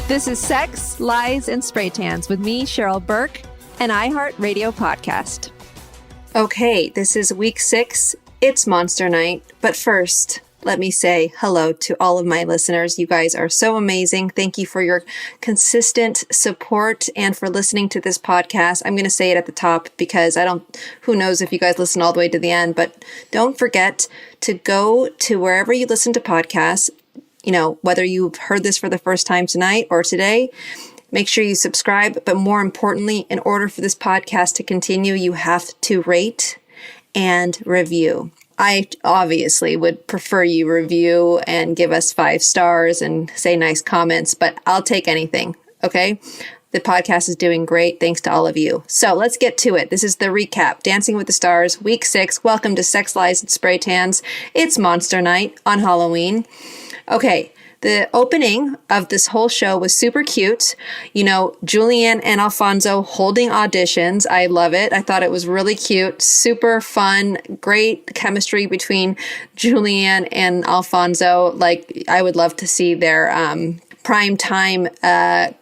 This is Sex, Lies, and Spray Tans with me, Cheryl Burke, an iHeartRadio podcast. Okay, this is week 6. It's Monster Night. But first, let me say hello to all of my listeners. You guys are so amazing. Thank you for your consistent support and for listening to this podcast. I'm going to say it at the top because who knows if you guys listen all the way to the end, but don't forget to go to wherever you listen to podcasts. You know, whether you've heard this for the first time tonight or today, make sure you subscribe. But more importantly, in order for this podcast to continue, you have to rate and review. I obviously would prefer you review and give us 5 stars and say nice comments, but I'll take anything. Okay. The podcast is doing great. Thanks to all of you. So let's get to it. This is the recap. Dancing with the Stars, week 6. Welcome to Sex, Lies, and Spray Tans. It's Monster Night on Halloween. Okay, the opening of this whole show was super cute. You know, Julianne and Alfonso holding auditions. I love it. I thought it was really cute, super fun, great chemistry between Julianne and Alfonso. Like, I would love to see their prime time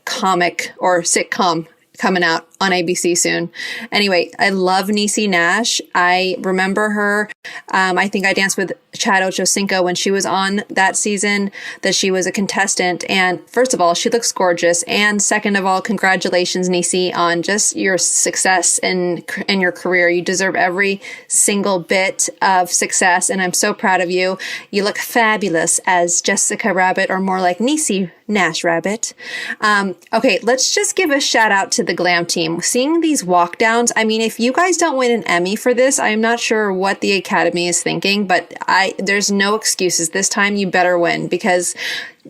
comic or sitcom coming out on ABC soon. Anyway, I love Niecy Nash. I remember her. I think I danced with Chad Ochocinco when she was on that season, that she was a contestant. And first of all, she looks gorgeous. And second of all, congratulations, Niecy, on just your success in your career. You deserve every single bit of success. And I'm so proud of you. You look fabulous as Jessica Rabbit, or more like Niecy Nash Rabbit. Okay, let's just give a shout out to the glam team. Seeing these walk downs, I mean, if you guys don't win an Emmy for this, I'm not sure what the Academy is thinking, but there's no excuses. This time you better win because,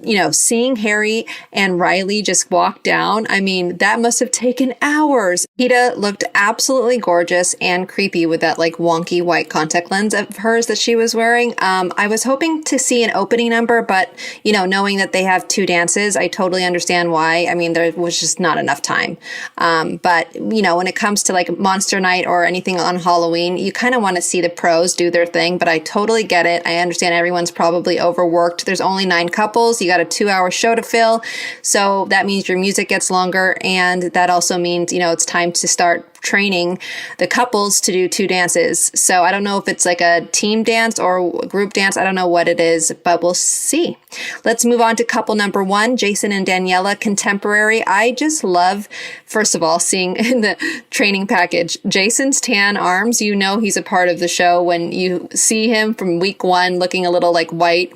you know, seeing Harry and Riley just walk down, I mean, that must have taken hours. Peta looked absolutely gorgeous and creepy with that like wonky white contact lens of hers that she was wearing. I was hoping to see an opening number, but, you know, knowing that they have 2 dances, I totally understand why. I mean, there was just not enough time. But, you know, when it comes to like Monster Night or anything on Halloween, you kind of want to see the pros do their thing, but I totally get it. I understand everyone's probably overworked. There's only 9 couples. You got a 2-hour show to fill. So that means your music gets longer. And that also means, you know, it's time to start training the couples to do 2 dances. So I don't know if it's like a team dance or group dance. I don't know what it is, but we'll see. Let's move on to couple number 1, Jason and Daniela, contemporary. I just love, first of all, seeing in the training package, Jason's tan arms. You know he's a part of the show when you see him from week 1 looking a little like white,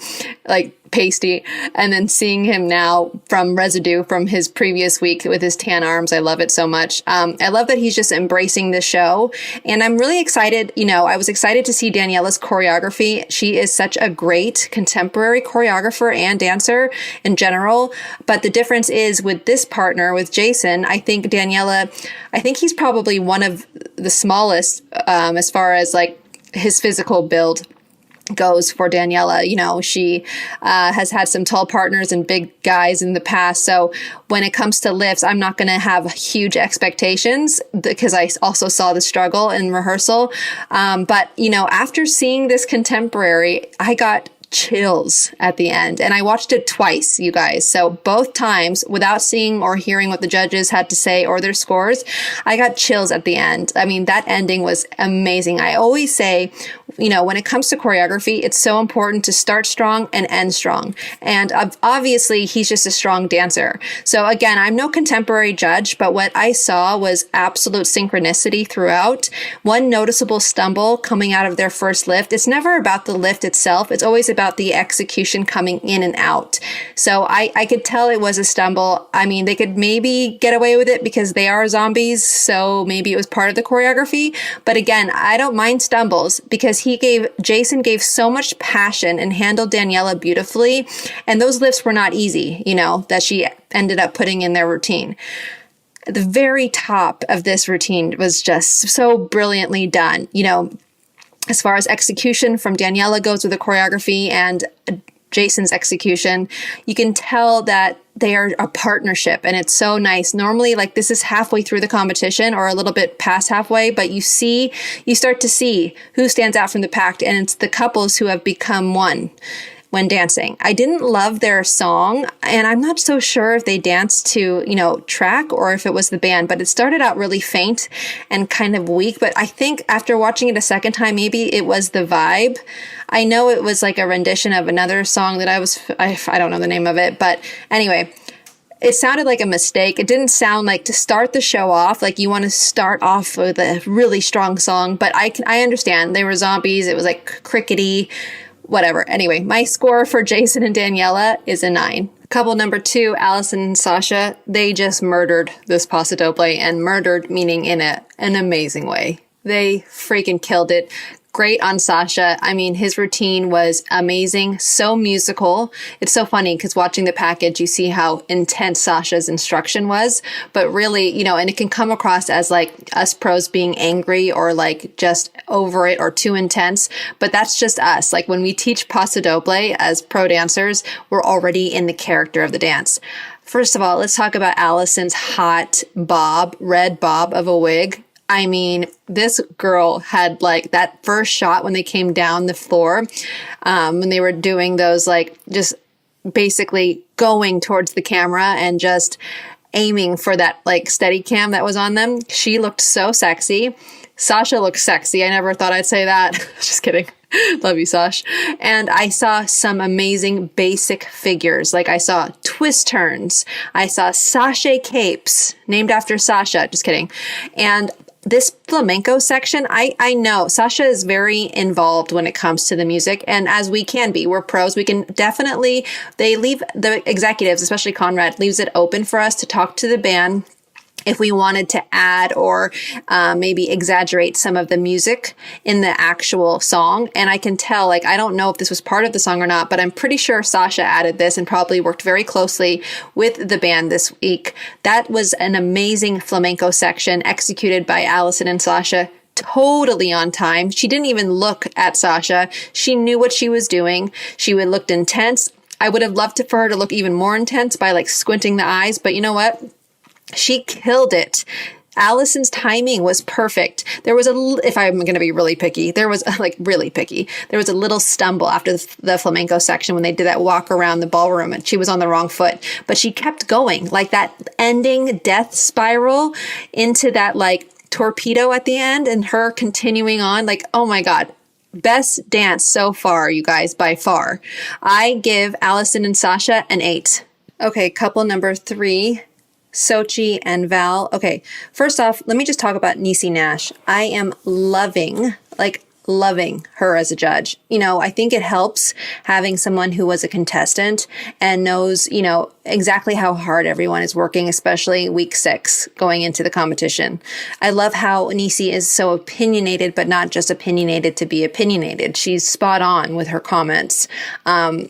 like pasty, and then seeing him now from residue from his previous week with his tan arms. I love it so much. I love that he's just embracing the show, and I'm really excited. You know, I was excited to see Daniela's choreography. She is such a great contemporary choreographer and dancer in general, but the difference is with this partner, with Jason, I think he's probably one of the smallest as far as like his physical build goes for Daniela. You know, she has had some tall partners and big guys in the past. So when it comes to lifts, I'm not going to have huge expectations because I also saw the struggle in rehearsal. But, you know, after seeing this contemporary, I got chills at the end. And I watched it twice, you guys. So both times, without seeing or hearing what the judges had to say or their scores, I got chills at the end. I mean, that ending was amazing. I always say, you know, when it comes to choreography, it's so important to start strong and end strong. And obviously, he's just a strong dancer. So again, I'm no contemporary judge, but what I saw was absolute synchronicity throughout. One noticeable stumble coming out of their first lift. It's never about the lift itself. It's always about the execution coming in and out. So I could tell it was a stumble. I mean, they could maybe get away with it because they are zombies. So maybe it was part of the choreography. But again, I don't mind stumbles because Jason gave so much passion and handled Daniela beautifully. And those lifts were not easy, you know, that she ended up putting in their routine. The very top of this routine was just so brilliantly done. You know, as far as execution from Daniela goes with the choreography and Jason's execution, you can tell that they are a partnership and it's so nice. Normally, like this is halfway through the competition or a little bit past halfway, but you start to see who stands out from the pack, and it's the couples who have become one. when dancing. I didn't love their song, and I'm not so sure if they danced to, track or if it was the band, but it started out really faint and kind of weak. But I think after watching it a second time, maybe it was the vibe. I know it was like a rendition of another song that I don't know the name of it, but anyway, it sounded like a mistake. It didn't sound like to start the show off, like you want to start off with a really strong song, but I understand. They were zombies. It was like crickety, whatever. Anyway, my score for Jason and Daniela is a 9. Couple number 2, Allison and Sasha, they just murdered this pasodoble, and murdered meaning in an amazing way. They freaking killed it. Great on Sasha. I mean, his routine was amazing, so musical. It's so funny because watching the package, you see how intense Sasha's instruction was, but really, and it can come across as like us pros being angry or like just over it or too intense, but that's just us. Like when we teach pasodoble as pro dancers, we're already in the character of the dance. First of all, let's talk about Allison's hot red bob of a wig. I mean, this girl had like that first shot when they came down the floor, when they were doing those, like just basically going towards the camera and just aiming for that like steady cam that was on them. She looked so sexy. Sasha looked sexy. I never thought I'd say that. Just kidding. Love you, Sash. And I saw some amazing basic figures. Like I saw twist turns. I saw sachet capes named after Sasha. Just kidding. And this flamenco section, I know Sasha is very involved when it comes to the music, and as we can be, we're pros. We can definitely, they leave the executives, especially Conrad, leaves it open for us to talk to the band if we wanted to add or maybe exaggerate some of the music in the actual song. And I can tell, like, I don't know if this was part of the song or not, but I'm pretty sure Sasha added this and probably worked very closely with the band this week. That was an amazing flamenco section executed by Allison and Sasha. Totally on time. She didn't even look at Sasha. She knew what she was doing. She looked intense. I would have loved for her to look even more intense by like squinting the eyes, but you know what? She killed it. Allison's timing was perfect. There was if I'm going to be really picky, there was like really picky. There was a little stumble after the flamenco section when they did that walk around the ballroom and she was on the wrong foot, but she kept going like that ending death spiral into that like torpedo at the end and her continuing on like, oh my God. Best dance so far, you guys, by far. I give Allison and Sasha an 8. Okay, couple number 3. Sochi and Val. Okay, first off, let me just talk about Niecy Nash. I am loving her as a judge. I think it helps having someone who was a contestant and knows, exactly how hard everyone is working, especially week 6 going into the competition. I love how Niecy is so opinionated, but not just opinionated to be opinionated. She's spot on with her comments. And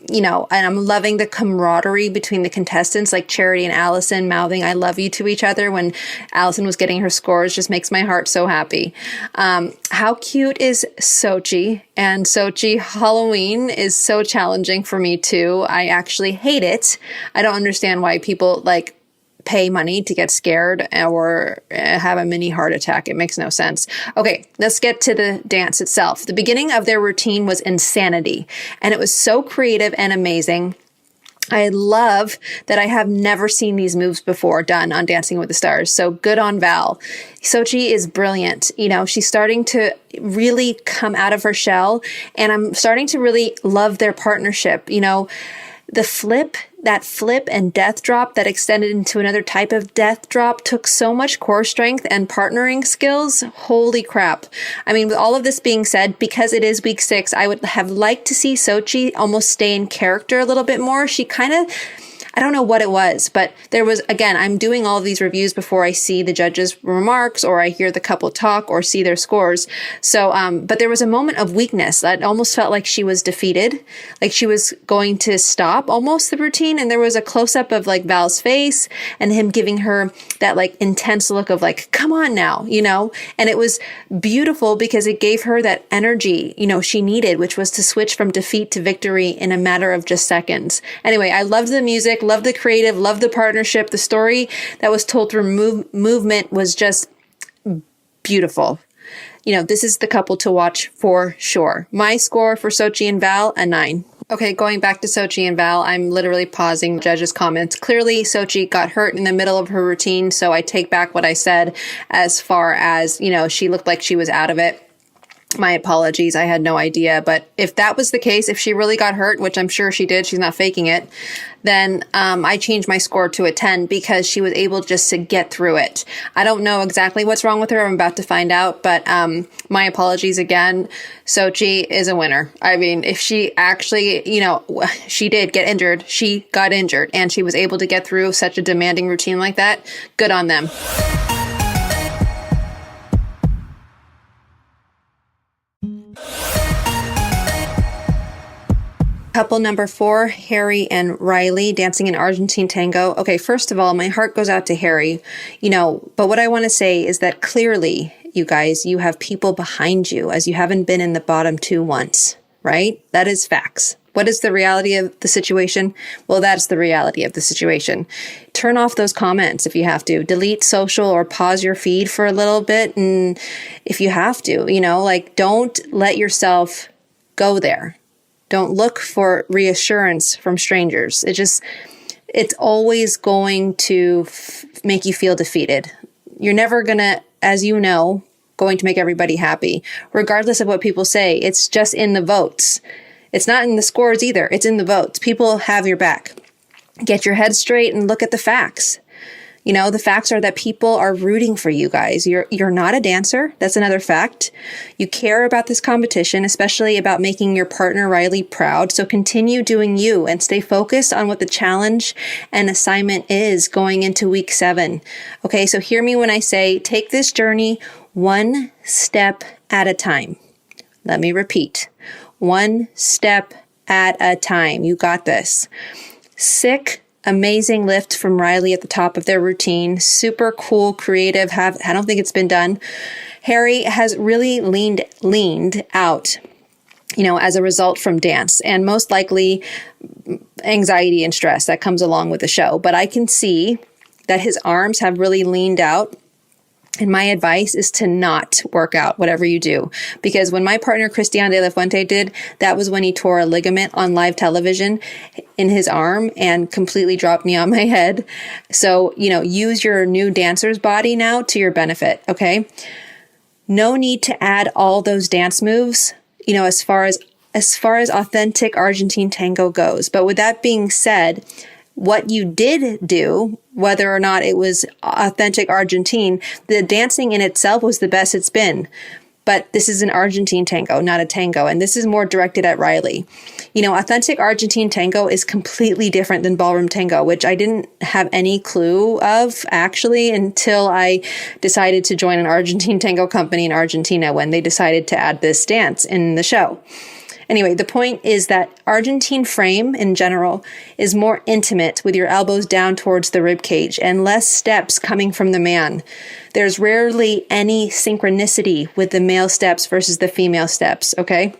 I'm loving the camaraderie between the contestants, like Charity and Allison mouthing "I love you" to each other when Allison was getting her scores. Just makes my heart so happy. How cute is Sochi? And Sochi Halloween is so challenging for me too. I actually hate it. I don't understand why people like pay money to get scared or have a mini heart attack. It makes no sense. Okay, let's get to the dance itself. The beginning of their routine was insanity, and it was so creative and amazing. I love that I have never seen these moves before done on Dancing with the Stars. So good on Val. Sochi is brilliant. She's starting to really come out of her shell, and I'm starting to really love their partnership. That flip and death drop that extended into another type of death drop took so much core strength and partnering skills. Holy crap. I mean, with all of this being said, because it is week 6, I would have liked to see Sochi almost stay in character a little bit more. She kind of, I don't know what it was, but there was, again, I'm doing all of these reviews before I see the judges' remarks or I hear the couple talk or see their scores. So, but there was a moment of weakness that almost felt like she was defeated, like she was going to stop almost the routine. And there was a close up of like Val's face and him giving her that like intense look of like, come on now, and it was beautiful because it gave her that energy, she needed, which was to switch from defeat to victory in a matter of just seconds. Anyway, I loved the music. Love the creative, love the partnership. The story that was told through movement was just beautiful. This is the couple to watch for sure. My score for Sochi and Val, a 9. Okay, going back to Sochi and Val, I'm literally pausing judges' comments. Clearly, Sochi got hurt in the middle of her routine, so I take back what I said as far as, she looked like she was out of it. My apologies. I had no idea. But if that was the case, if she really got hurt, which I'm sure she did, she's not faking it, then I changed my score to a 10 because she was able just to get through it. I don't know exactly what's wrong with her. I'm about to find out. But my apologies again. Sochi is a winner. I mean, if she actually, she did get injured. She got injured and she was able to get through such a demanding routine like that. Good on them. Couple number 4, Harry and Riley dancing in Argentine tango. Okay, first of all, my heart goes out to Harry, but what I want to say is that clearly, you guys, you have people behind you as you haven't been in the bottom 2 once, right? That is facts. What is the reality of the situation? Well, that's the reality of the situation. Turn off those comments if you have to. Delete social or pause your feed for a little bit. And if you have to, don't let yourself go there. Don't look for reassurance from strangers. It's always going to make you feel defeated. You're never gonna, as you know, going to make everybody happy, regardless of what people say. It's just in the votes. It's not in the scores either. It's in the votes. People have your back. Get your head straight and look at the facts. The facts are that people are rooting for you guys. You're not a dancer. That's another fact. You care about this competition, especially about making your partner Riley proud. So continue doing you and stay focused on what the challenge and assignment is going into week 7. Okay, so hear me when I say take this journey one step at a time. Let me repeat. One step at a time. You got this. Amazing lift from Riley at the top of their routine. Super cool, creative. I don't think it's been done. Harry has really leaned out, as a result from dance and most likely anxiety and stress that comes along with the show. But I can see that his arms have really leaned out. And my advice is to not work out whatever you do. Because when my partner Cristian de la Fuente did, that was when he tore a ligament on live television in his arm and completely dropped me on my head. So, use your new dancer's body now to your benefit, okay? No need to add all those dance moves, as far as authentic Argentine tango goes. But with that being said, what you did do, whether or not it was authentic Argentine, the dancing in itself was the best it's been. But this is an Argentine tango, not a tango. And this is more directed at Riley. Authentic Argentine tango is completely different than ballroom tango, which I didn't have any clue of actually until I decided to join an Argentine tango company in Argentina when they decided to add this dance in the show. Anyway, the point is that Argentine frame in general is more intimate with your elbows down towards the rib cage and less steps coming from the man. There's rarely any synchronicity with the male steps versus the female steps, okay?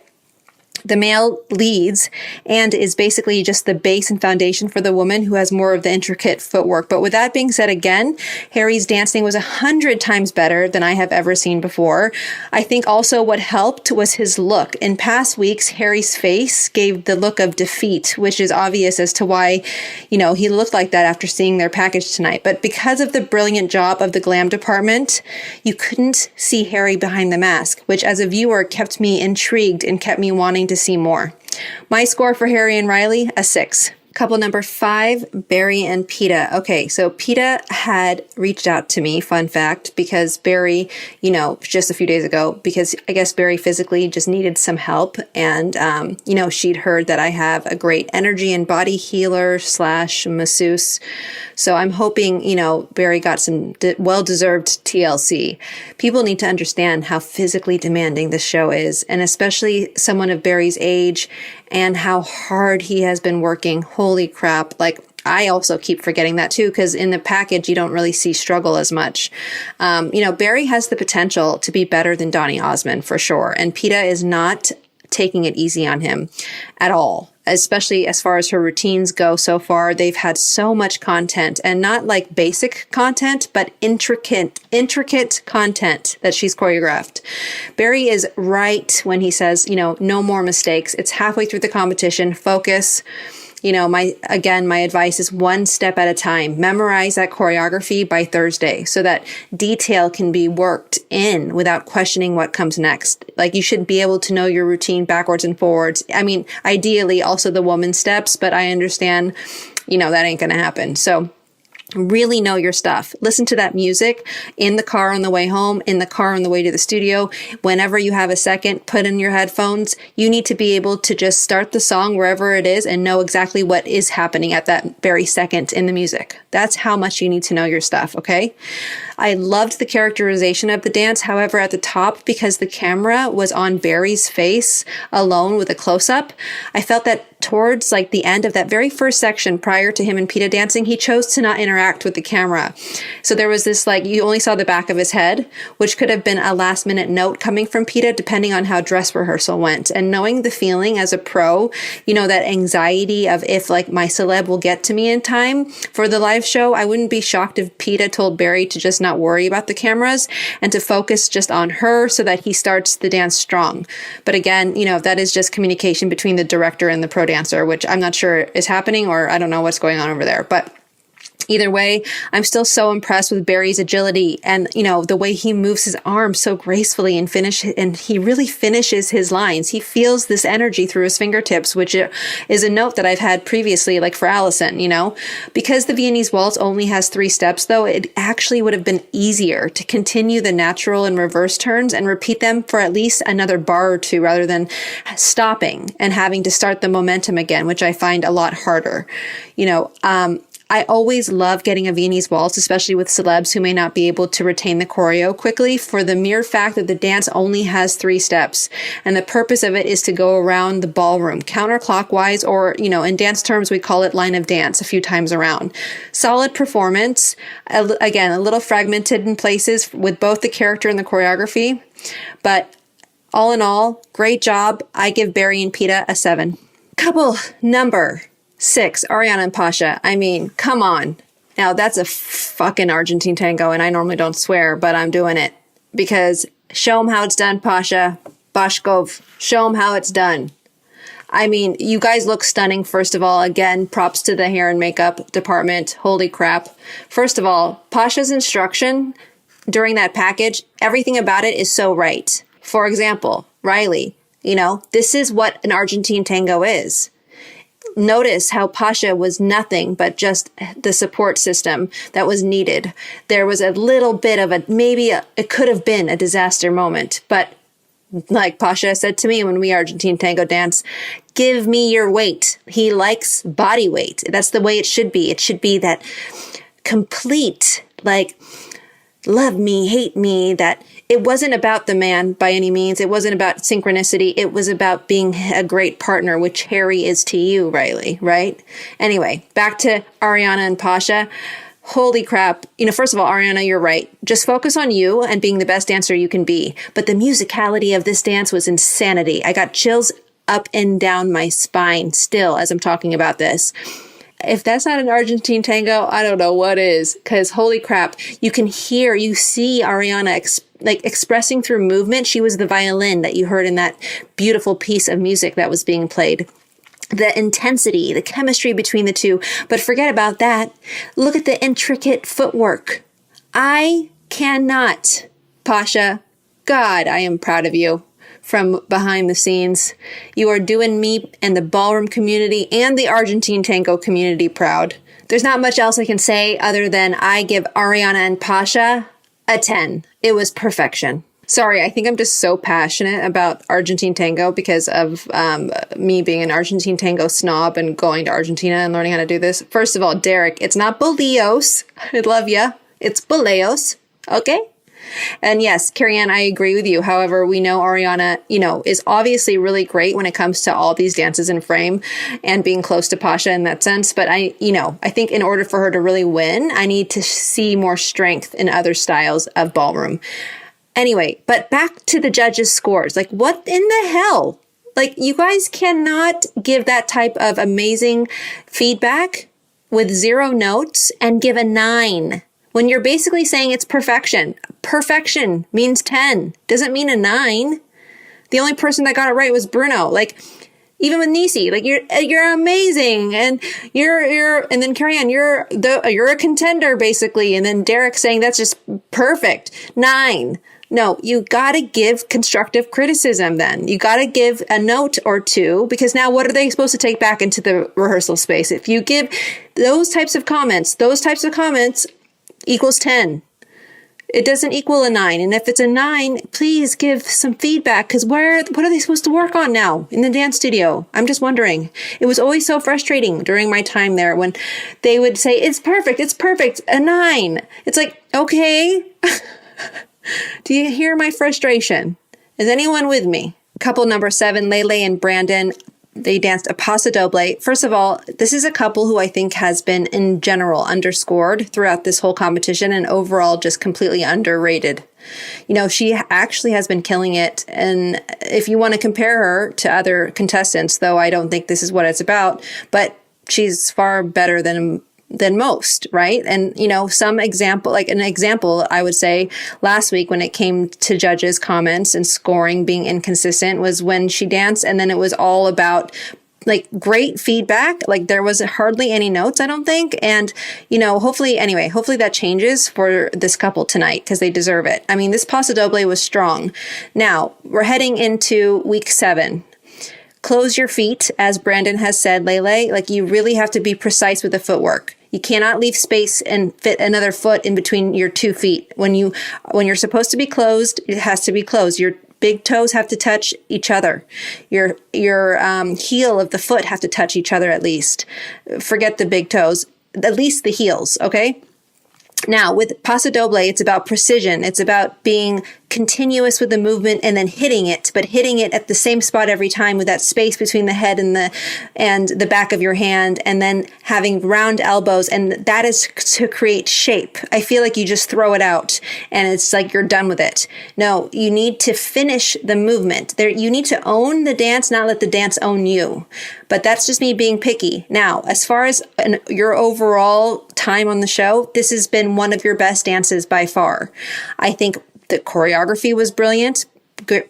The male leads and is basically just the base and foundation for the woman who has more of the intricate footwork. But with that being said, again, Harry's dancing was 100 times better than I have ever seen before. I think also what helped was his look. In past weeks, Harry's face gave the look of defeat, which is obvious as to why, he looked like that after seeing their package tonight. But because of the brilliant job of the glam department, you couldn't see Harry behind the mask, which as a viewer kept me intrigued and kept me wanting to see more. My score for Harry and Riley, a 6. Couple number 5, Barry and Peta. Okay, so Peta had reached out to me, fun fact, because Barry, just a few days ago, because I guess Barry physically just needed some help. And, she'd heard that I have a great energy and body healer / masseuse. So I'm hoping, Barry got some well-deserved TLC. People need to understand how physically demanding this show is, and especially someone of Barry's age and how hard he has been working. Holy crap. I also keep forgetting that too, because in the package, you don't really see struggle as much. Barry has the potential to be better than Donny Osmond for sure. And Peta is not taking it easy on him at all. Especially as far as her routines go so far, they've had so much content, and not like basic content, but intricate content that she's choreographed. Barry is right when he says, no more mistakes. It's halfway through the competition. Focus. My advice is one step at a time. Memorize that choreography by Thursday so that detail can be worked in without questioning what comes next. Like, you should be able to know your routine backwards and forwards. I mean, ideally also the woman steps, but I understand, that ain't going to happen. So really know your stuff. Listen to that music in the car on the way home, in the car on the way to the studio. Whenever you have a second, put in your headphones. You need to be able to just start the song wherever it is and know exactly what is happening at that very second in the music. That's how much you need to know your stuff, okay? I loved the characterization of the dance. However, at the top, because the camera was on Barry's face alone with a close-up, I felt that towards like the end of that very first section prior to him and Peta dancing, he chose to not interact with the camera. So there was this, like, you only saw the back of his head, which could have been a last minute note coming from Peta, depending on how dress rehearsal went. And knowing the feeling as a pro, that anxiety of if like my celeb will get to me in time for the live show, I wouldn't be shocked if Peta told Barry to just not worry about the cameras and to focus just on her so that he starts the dance strong. But again, that is just communication between the director and the pro dancer, which I'm not sure is happening, or I don't know what's going on over there. But either way, I'm still so impressed with Barry's agility and, the way he moves his arms so gracefully and he really finishes his lines. He feels this energy through his fingertips, which is a note that I've had previously, like for Allison, Because the Viennese waltz only has 3 steps, though, it actually would have been easier to continue the natural and reverse turns and repeat them for at least another bar or two rather than stopping and having to start the momentum again, which I find a lot harder. I always love getting a Viennese waltz, especially with celebs who may not be able to retain the choreo quickly, for the mere fact that the dance only has 3 steps. And the purpose of it is to go around the ballroom counterclockwise, or, in dance terms, we call it line of dance, a few times around. Solid performance. Again, a little fragmented in places with both the character and the choreography. But all in all, great job. I give Barry and Peta a 7. Couple number 6, Ariana and Pasha. I mean, come on. Now, that's a fucking Argentine tango, and I normally don't swear, but I'm doing it. Because show them how it's done, Pasha. Bashkov, show them how it's done. I mean, you guys look stunning, first of all. Again, props to the hair and makeup department. Holy crap. First of all, Pasha's instruction during that package, everything about it is so right. For example, Riley, this is what an Argentine tango is. Notice how Pasha was nothing but just the support system that was needed. There was a little bit of it could have been a disaster moment, but like Pasha said to me when we Argentine tango dance, give me your weight. He likes body weight. That's the way it should be. It should be that complete, like, love me, hate me, that it wasn't about the man by any means. It wasn't about synchronicity. It was about being a great partner, which Harry is to you, Riley, right? Anyway, back to Ariana and Pasha. Holy crap. First of all, Ariana, you're right. Just focus on you and being the best dancer you can be. But the musicality of this dance was insanity. I got chills up and down my spine still as I'm talking about this. If that's not an Argentine tango, I don't know what is. Because holy crap, you see Ariana expressing through movement. She was the violin that you heard in that beautiful piece of music that was being played. The intensity, the chemistry between the two. But forget about that. Look at the intricate footwork. I cannot. Pasha, God, I am proud of you. From behind the scenes. You are doing me and the ballroom community and the Argentine tango community proud. There's not much else I can say other than I give Ariana and Pasha a 10. It was perfection. Sorry, I think I'm just so passionate about Argentine tango because of me being an Argentine tango snob and going to Argentina and learning how to do this. First of all, Derek, it's not boleos. I love ya. It's boleos. Okay? And yes, Carrie-Ann, I agree with you. However, we know Ariana, is obviously really great when it comes to all these dances in frame and being close to Pasha in that sense. But I think in order for her to really win, I need to see more strength in other styles of ballroom. Anyway, but back to the judges' scores. Like, what in the hell? Like, you guys cannot give that type of amazing feedback with 0 notes and give a 9 when you're basically saying it's perfection. Perfection means 10, doesn't mean a 9. The only person that got it right was Bruno. Like, even with Nisi, like, you're amazing, and and then Carrie Ann, you're a contender basically, and then Derek saying that's just perfect. 9. No, you got to give constructive criticism then. You got to give a note or 2, because now what are they supposed to take back into the rehearsal space? If you give those types of comments equals 10. It doesn't equal a 9. And if it's a 9, please give some feedback, because what are they supposed to work on now in the dance studio? I'm just wondering. It was always so frustrating during my time there when they would say, it's perfect, a 9. It's like, okay. Do you hear my frustration? Is anyone with me? Couple number 7, Lelay and Brandon. They danced a pasodoble. First of all, this is a couple who I think has been in general underscored throughout this whole competition and overall just completely underrated. You know, she actually has been killing it. And if you want to compare her to other contestants, though I don't think this is what it's about, but she's far better than most, right? And, you know, an example, I would say last week when it came to judges' comments and scoring being inconsistent was when she danced, and then it was all about like great feedback. Like, there was hardly any notes, I don't think. And, you know, hopefully that changes for this couple tonight, because they deserve it. I mean, this pasodoble was strong. Now we're heading into week 7. Close your feet, as Brandon has said, Lelay. Like, you really have to be precise with the footwork. You cannot leave space and fit another foot in between your 2 feet. When you're supposed to be closed, it has to be closed. Your big toes have to touch each other. Your heel of the foot have to touch each other at least. Forget the big toes, at least the heels, okay? Now, with pasodoble, it's about precision. It's about being continuous with the movement and then hitting it, but hitting it at the same spot every time with that space between the head and the back of your hand, and then having round elbows. And that is to create shape. I feel like you just throw it out and it's like you're done with it. No, you need to finish the movement. You need to own the dance, not let the dance own you. But that's just me being picky. Now, as far as your overall time on the show, this has been one of your best dances by far. I think the choreography was brilliant.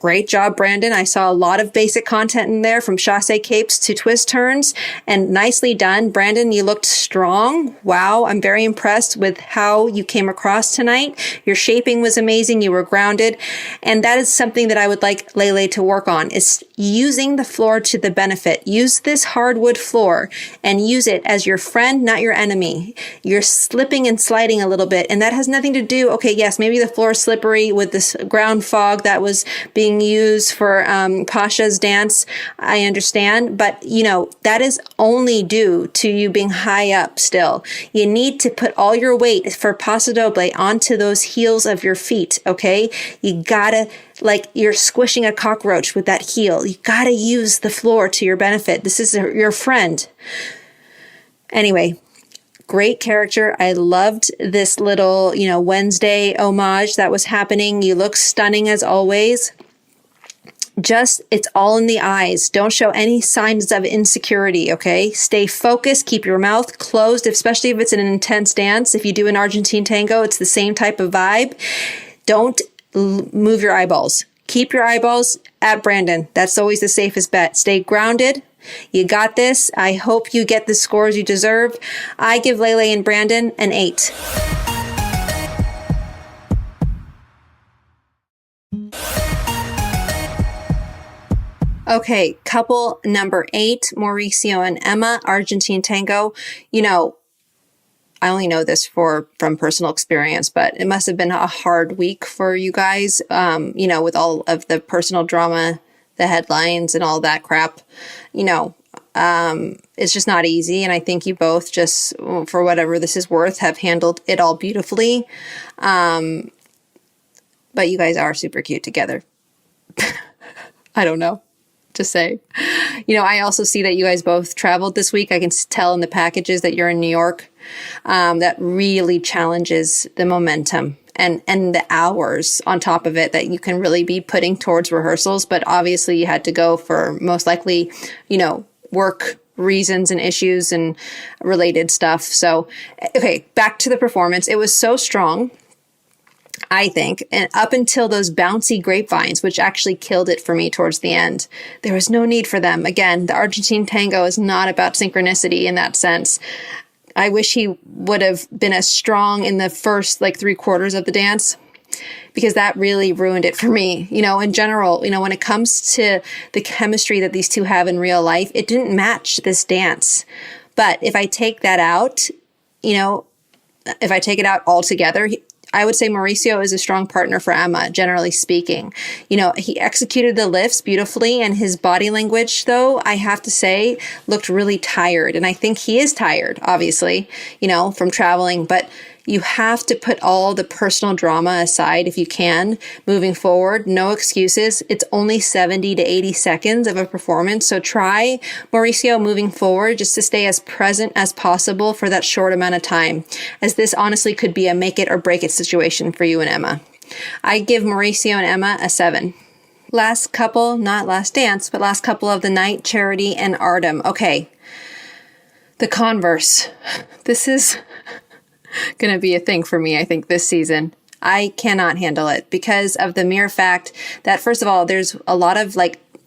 Great job, Brandon. I saw a lot of basic content in there, from chassé capes to twist turns, and nicely done. Brandon, you looked strong. Wow, I'm very impressed with how you came across tonight. Your shaping was amazing. You were grounded. And that is something that I would like Lelay to work on, is using the floor to the benefit. Use this hardwood floor and use it as your friend, not your enemy. You're slipping and sliding a little bit, and that has nothing to do, okay, yes, maybe the floor is slippery with this ground fog that was being used for Pasha's dance. I understand, but you know, that is only due to you being high up still. You need to put all your weight for pasodoble onto those heels of your feet, okay? You gotta, like you're squishing a cockroach with that heel. You gotta use the floor to your benefit. This is your friend. Anyway, great character. I loved this little, Wednesday homage that was happening. You look stunning as always. It's all in the eyes. Don't show any signs of insecurity, okay? Stay focused. Keep your mouth closed, especially if it's an intense dance. If you do an Argentine tango, it's the same type of vibe. Don't move your eyeballs. Keep your eyeballs at Brandon. That's always the safest bet. Stay grounded. You got this. I hope you get the scores you deserve. I give Lelay and Brandon an 8. Okay, couple number 8, Mauricio and Emma, Argentine tango. I only know this from personal experience, but it must have been a hard week for you guys, with all of the personal drama, the headlines and all that crap. It's just not easy. And I think you both just, for whatever this is worth, have handled it all beautifully. But you guys are super cute together. I don't know. Just say, I also see that you guys both traveled this week. I can tell in the packages that you're in New York. That really challenges the momentum. and the hours on top of it that you can really be putting towards rehearsals. But obviously you had to go for most likely, work reasons and issues and related stuff. So, okay, back to the performance. It was so strong, I think, and up until those bouncy grapevines, which actually killed it for me towards the end. There was no need for them. Again, the Argentine tango is not about synchronicity in that sense. I wish he would have been as strong in the first 3/4 of the dance, because that really ruined it for me. In general, when it comes to the chemistry that these two have in real life, it didn't match this dance. But if I take that out, if I take it out altogether, I would say Mauricio is a strong partner for Emma, generally speaking. He executed the lifts beautifully, and his body language, though, I have to say, looked really tired. And I think he is tired, obviously, from traveling. But you have to put all the personal drama aside if you can, moving forward. No excuses. It's only 70 to 80 seconds of a performance. So try, Mauricio, moving forward, just to stay as present as possible for that short amount of time, as this honestly could be a make it or break it situation for you and Emma. I give Mauricio and Emma a 7. Last couple, not last dance, but last couple of the night, Charity and Ardom. Okay. The Converse. This is going to be a thing for me, I think, this season. I cannot handle it because of the mere fact that, first of all, there's a lot of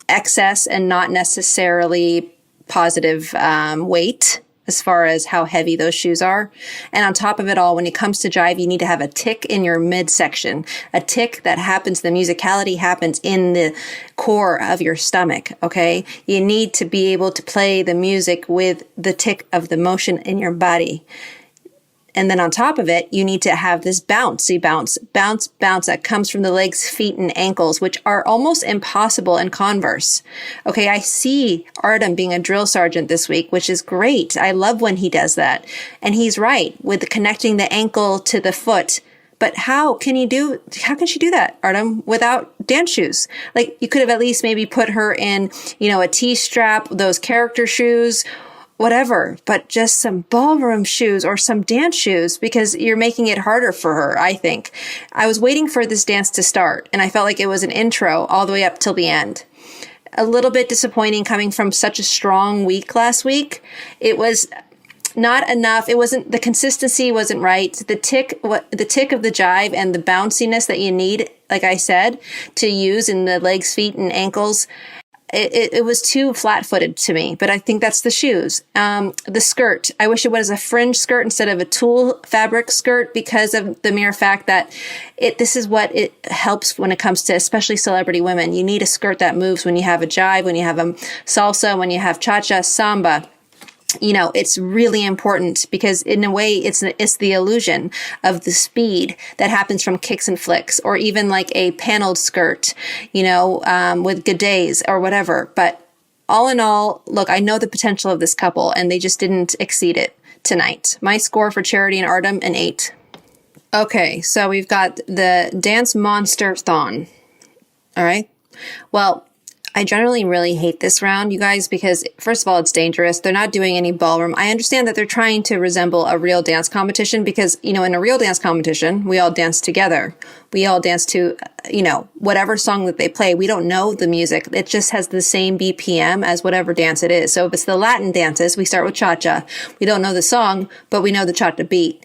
excess and not necessarily positive weight as far as how heavy those shoes are. And on top of it all, when it comes to jive, you need to have a tick in your midsection, a tick that happens, the musicality happens in the core of your stomach, okay? You need to be able to play the music with the tick of the motion in your body. And then on top of it, you need to have this bounce that comes from the legs, feet, and ankles, which are almost impossible in Converse. Okay, I see Ardom being a drill sergeant this week, which is great. I love when he does that. And he's right with connecting the ankle to the foot. But how can she do that, Ardom, without dance shoes? You could have at least maybe put her in, a T-strap, those character shoes, whatever, but just some ballroom shoes or some dance shoes, because you're making it harder for her, I think. I was waiting for this dance to start, and I felt like it was an intro all the way up till the end. A little bit disappointing coming from such a strong week last week. It was not enough. The consistency wasn't right. The tick of the jive and the bounciness that you need, like I said, to use in the legs, feet, and ankles, it was too flat-footed to me, but I think that's the shoes. The skirt, I wish it was a fringe skirt instead of a tulle fabric skirt, because of the mere fact that this is what it helps when it comes to especially celebrity women. You need a skirt that moves when you have a jive, when you have a salsa, when you have cha-cha, samba. It's really important, because in a way it's the illusion of the speed that happens from kicks and flicks, or even a paneled skirt, with gudets or whatever. But all in all, look, I know the potential of this couple, and they just didn't exceed it tonight. My score for Charity and Ardom, an 8. Okay, so we've got the Dance Monster-thon. All right. Well, I generally really hate this round, you guys, because first of all, it's dangerous. They're not doing any ballroom. I understand that they're trying to resemble a real dance competition because, in a real dance competition, we all dance together. We all dance to, whatever song that they play. We don't know the music. It just has the same BPM as whatever dance it is. So if it's the Latin dances, we start with cha-cha. We don't know the song, but we know the cha-cha beat.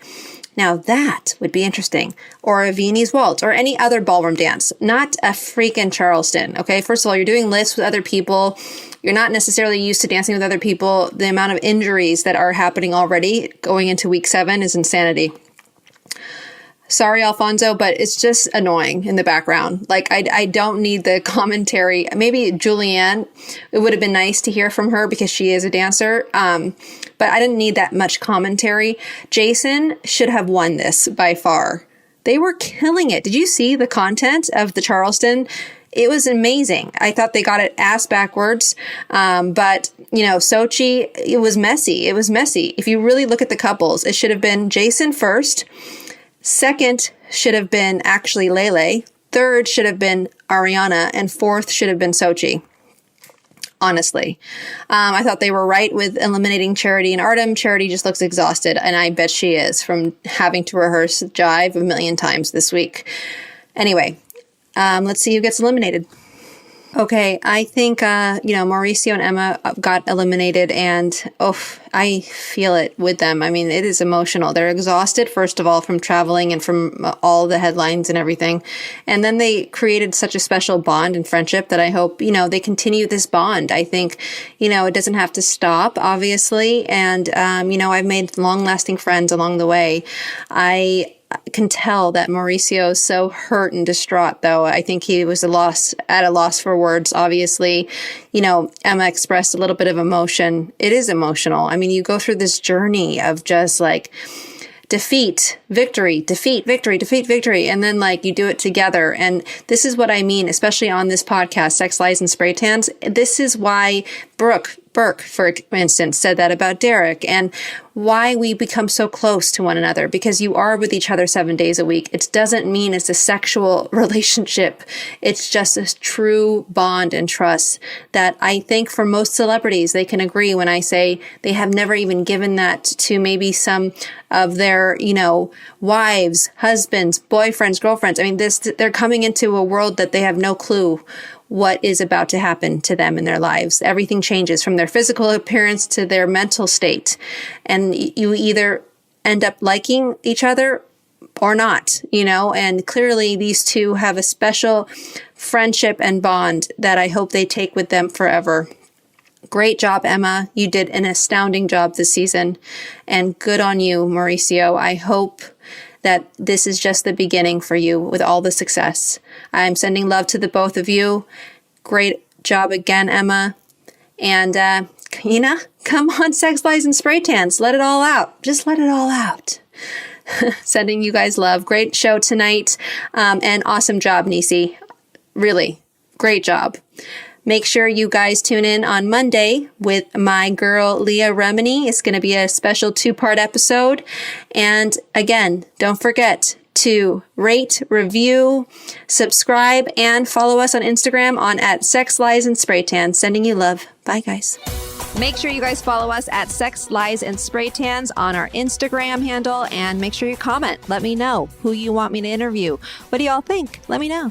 Now that would be interesting. Or a Viennese waltz or any other ballroom dance, not a freaking Charleston. Okay. First of all, you're doing lifts with other people. You're not necessarily used to dancing with other people. The amount of injuries that are happening already going into week 7 is insanity. Sorry, Alfonso, but it's just annoying in the background. I don't need the commentary. Maybe Julianne, it would have been nice to hear from her because she is a dancer. But I didn't need that much commentary. Jason should have won this by far. They were killing it. Did you see the content of the Charleston? It was amazing. I thought they got it ass backwards. But, Sochi, it was messy. It was messy. If you really look at the couples, it should have been Jason first. Second should have been actually Lelay. Third should have been Ariana. And fourth should have been Sochi. honestly. I thought they were right with eliminating Charity and Ardom. Charity just looks exhausted, and I bet she is from having to rehearse jive a million times this week. Anyway, let's see who gets eliminated. Okay, I think, Mauricio and Emma got eliminated, and I feel it with them. I mean, it is emotional. They're exhausted, first of all, from traveling and from all the headlines and everything. And then they created such a special bond and friendship that I hope, they continue this bond. I think, it doesn't have to stop, obviously. And, I've made long-lasting friends along the way. I can tell that Mauricio is so hurt and distraught, though. I think he was at a loss for words. Obviously, Emma expressed a little bit of emotion. It is emotional. I mean, you go through this journey of just like defeat, victory, defeat, victory, defeat, victory. And then you do it together. And this is what I mean, especially on this podcast, Sex, Lies, and Spray Tans. This is why Burke, for instance, said that about Derek, and why we become so close to one another, because you are with each other 7 days a week. It doesn't mean it's a sexual relationship. It's just a true bond and trust that I think for most celebrities, they can agree when I say they have never even given that to maybe some of their, wives, husbands, boyfriends, girlfriends. I mean, they're coming into a world that they have no clue what is about to happen to them in their lives. Everything changes from their physical appearance to their mental state. And you either end up liking each other or not, and clearly these two have a special friendship and bond that I hope they take with them forever. Great job, Emma. You did an astounding job this season, and good on you, Mauricio. I hope that this is just the beginning for you with all the success. I'm sending love to the both of you. Great job again, Emma. And, come on, Sex, Lies, and Spray Tans. Let it all out. Just let it all out. Sending you guys love. Great show tonight. And awesome job, Nisi. Really, great job. Make sure you guys tune in on Monday with my girl, Leah Remini. It's going to be a special 2-part episode. And again, don't forget to rate, review, subscribe, and follow us on Instagram at Sex, Lies, and Spray Tan. Sending you love. Bye, guys. Make sure you guys follow us at Sex, Lies, and Spray Tans on our Instagram handle, and make sure you comment. Let me know who you want me to interview. What do y'all think? Let me know.